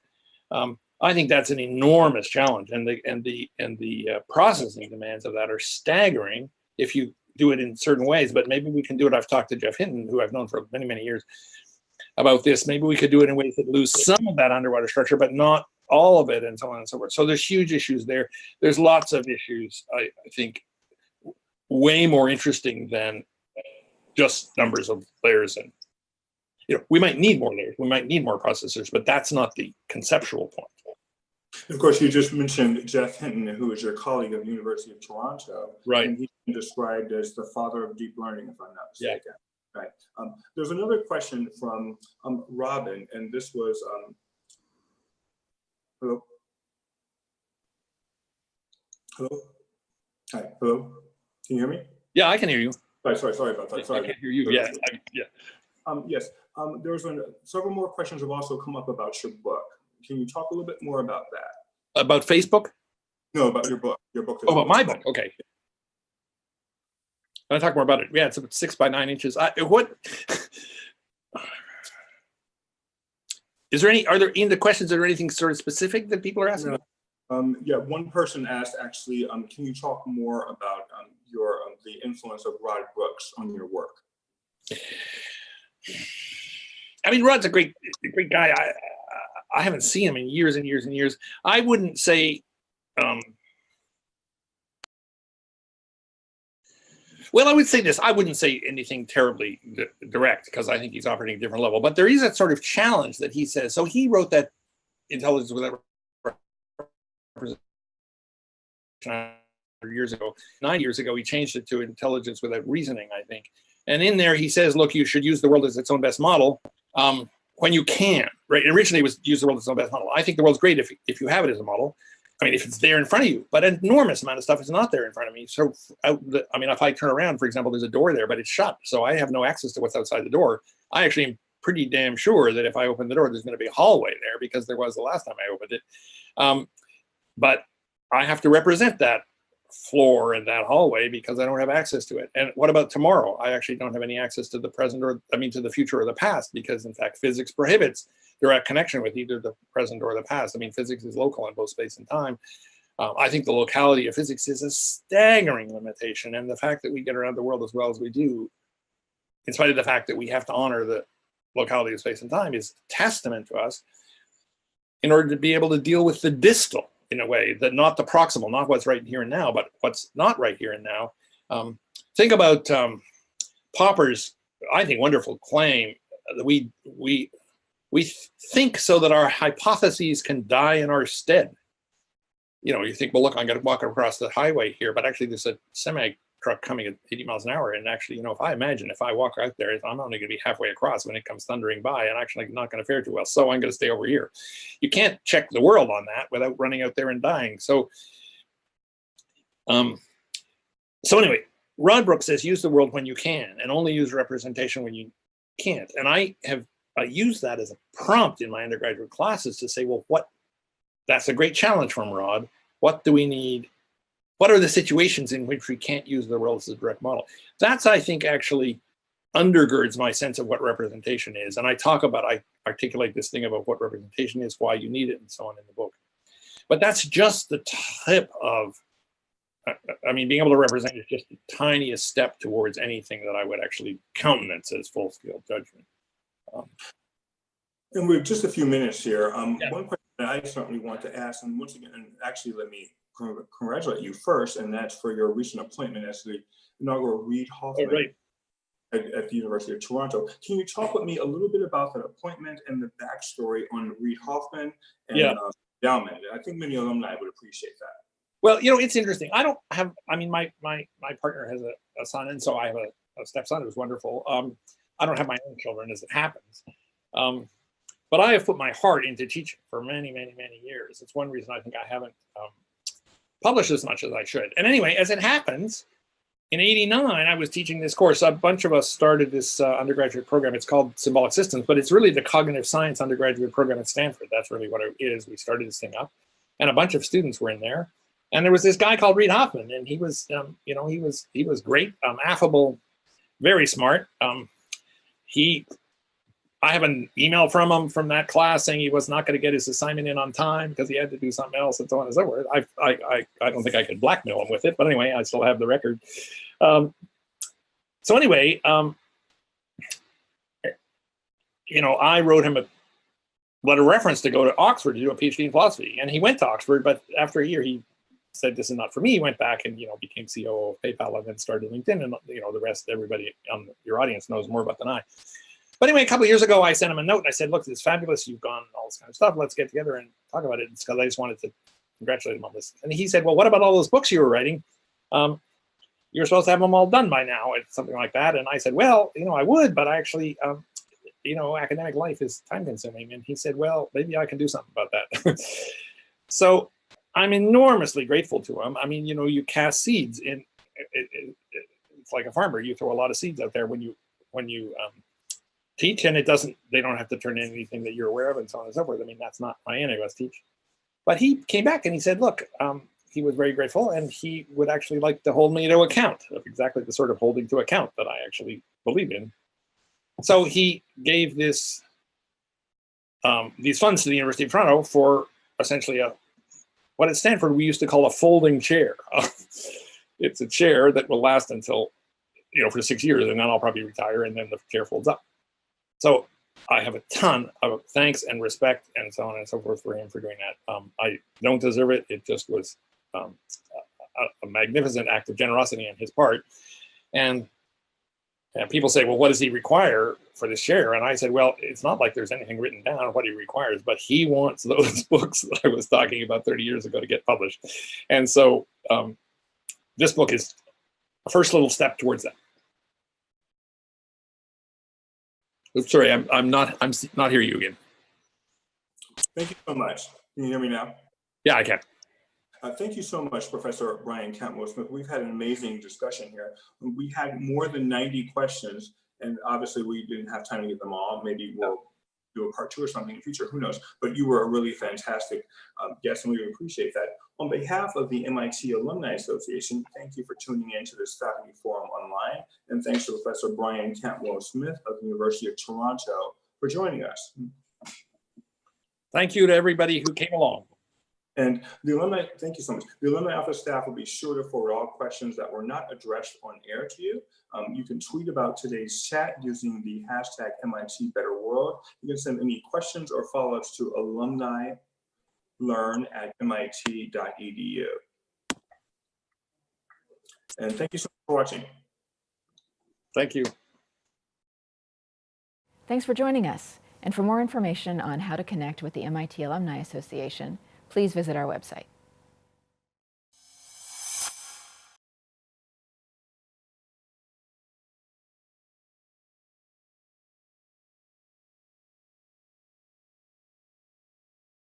I think that's an enormous challenge, and the processing demands of that are staggering if you do it in certain ways. But maybe we can do it. I've talked to Jeff Hinton, who I've known for many, many years, about this. Maybe we could do it in ways that lose some of that underwater structure, but not all of it, and so on and so forth. So there's huge issues there. There's lots of issues, I think, way more interesting than just numbers of layers. And we might need more layers, we might need more processors, but that's not the conceptual point. Of course, you just mentioned Jeff Hinton, who is your colleague at the University of Toronto. Right. And he's been described as the father of deep learning, if I'm not mistaken. Yeah. Right. There's another question from Robin, and this was, hello? Hello? Hi, hello? Can you hear me? Yeah, I can hear you. Sorry about that. Sorry. I can hear you, yeah. Yes, there's several more questions have also come up about your book. Can you talk a little bit more about that? About Facebook? No, about your book. Oh, about my book, okay. I'll talk more about it. Yeah, it's about 6 by 9 inches. are there in the questions, are there anything sort of specific that people are asking? Yeah, one person asked actually, can you talk more about the influence of Rod Brooks on your work? I mean, Rod's a great guy. I haven't seen him in years and years and years. I wouldn't say, well, I would say this. I wouldn't say anything terribly direct because I think he's operating at a different level. But there is that sort of challenge that he says. So he wrote that Intelligence Without Representation years ago. 9 years ago, he changed it to Intelligence Without Reasoning, I think. And in there, he says, look, you should use the world as its own best model when you can, right? Originally, it was use the world as its own best model. I think the world's great if you have it as a model. I mean, if it's there in front of you, but an enormous amount of stuff is not there in front of me. So, I mean, if I turn around, for example, there's a door there, but it's shut. So I have no access to what's outside the door. I actually am pretty damn sure that if I open the door, there's going to be a hallway there because there was the last time I opened it. But I have to represent that floor in that hallway because I don't have access to it. And what about tomorrow? I actually don't have any access to the present to the future or the past because, in fact, physics prohibits direct connection with either the present or the past. I mean, physics is local in both space and time. I think the locality of physics is a staggering limitation. And the fact that we get around the world as well as we do, in spite of the fact that we have to honor the locality of space and time, is testament to us in order to be able to deal with the distal in a way, that not the proximal, not what's right here and now, but what's not right here and now. Think about Popper's, I think, wonderful claim that we think so that our hypotheses can die in our stead. You know, you think, well, look, I'm going to walk across the highway here, but actually there's a semi truck coming at 80 miles an hour. And actually, you know, if I walk out there, I'm only going to be halfway across when it comes thundering by and actually not going to fare too well. So I'm going to stay over here. You can't check the world on that without running out there and dying. So anyway, Rod Brooks says, use the world when you can and only use representation when you can't. And I use that as a prompt in my undergraduate classes to say, well, that's a great challenge from Rod. What do we need? What are the situations in which we can't use the world as a direct model? That's, I think, actually undergirds my sense of what representation is. And I articulate this thing about what representation is, why you need it, and so on in the book. But that's just the tip of, I mean, being able to represent is just the tiniest step towards anything that I would actually countenance as full-scale judgment. And we have just a few minutes here. Yeah. One question that I certainly want to ask, and once again, and actually let me congratulate you first, and that's for your recent appointment as the inaugural Reid Hoffman at the University of Toronto. Can you talk with me a little bit about that appointment and the backstory on Reid Hoffman and endowment? I think many alumni would appreciate that. Well, you know, it's interesting. I mean, my partner has a son, and so I have a stepson who's wonderful. I don't have my own children as it happens. But I have put my heart into teaching for many, many, many years. It's one reason I think I haven't published as much as I should. And anyway, as it happens, in '89, I was teaching this course. A bunch of us started this undergraduate program. It's called Symbolic Systems, but it's really the cognitive science undergraduate program at Stanford. That's really what it is. We started this thing up, and a bunch of students were in there. And there was this guy called Reid Hoffman, and he was, you know, he was great, affable, very smart. I have an email from him from that class saying he was not going to get his assignment in on time because he had to do something else and so on and so forth. I don't think I could blackmail him with it, but anyway, I still have the record. So anyway, you know, I wrote him a letter of reference to go to Oxford to do a PhD in philosophy, and he went to Oxford, but after a year he said, this is not for me. He went back and, you know, became COO of PayPal and then started LinkedIn, and, you know, the rest, everybody on your audience knows more about than I. But anyway, a couple of years ago, I sent him a note and I said, look, this is fabulous. You've gone all this kind of stuff. Let's get together and talk about it. It's because I just wanted to congratulate him on this. And he said, well, what about all those books you were writing? You're supposed to have them all done by now, or something like that. And I said, well, you know, I would, but actually, you know, academic life is time consuming. And he said, well, maybe I can do something about that. So I'm enormously grateful to him. I mean, you know, you cast seeds in, it's like a farmer. You throw a lot of seeds out there when you teach, and they don't have to turn in anything that you're aware of and so on and so forth. I mean, that's not my NAS teach. But he came back and he said, look, he was very grateful and he would actually like to hold me to account of exactly the sort of holding to account that I actually believe in. So he gave this these funds to the University of Toronto for essentially what at Stanford we used to call a folding chair. It's a chair that will last until, for 6 years, and then I'll probably retire, and then the chair folds up. So I have a ton of thanks and respect and so on and so forth for him for doing that. I don't deserve it. It just was a magnificent act of generosity on his part. And people say, well, what does he require for this chair? And I said, well, it's not like there's anything written down what he requires, but he wants those books that I was talking about 30 years ago to get published. And so this book is a first little step towards that. Oops, sorry, I'm not hearing you again. Thank you so much. Can you hear me now? Yeah, I can. Thank you so much, Professor Brian Cantwell Smith. We've had an amazing discussion here. We had more than 90 questions, and obviously we didn't have time to get them all. Maybe we'll do a part 2 or something in the future, who knows? But you were a really fantastic guest, and we appreciate that. On behalf of the MIT Alumni Association, thank you for tuning in to this faculty forum online, and thanks to Professor Brian Cantwell Smith of the University of Toronto for joining us. Thank you to everybody who came along. And the alumni, thank you so much. The alumni office staff will be sure to forward all questions that were not addressed on air to you. You can tweet about today's chat using the hashtag MIT Better World. You can send any questions or follow-ups to alumnilearn@mit.edu. And thank you so much for watching. Thank you. Thanks for joining us. And for more information on how to connect with the MIT Alumni Association, please visit our website.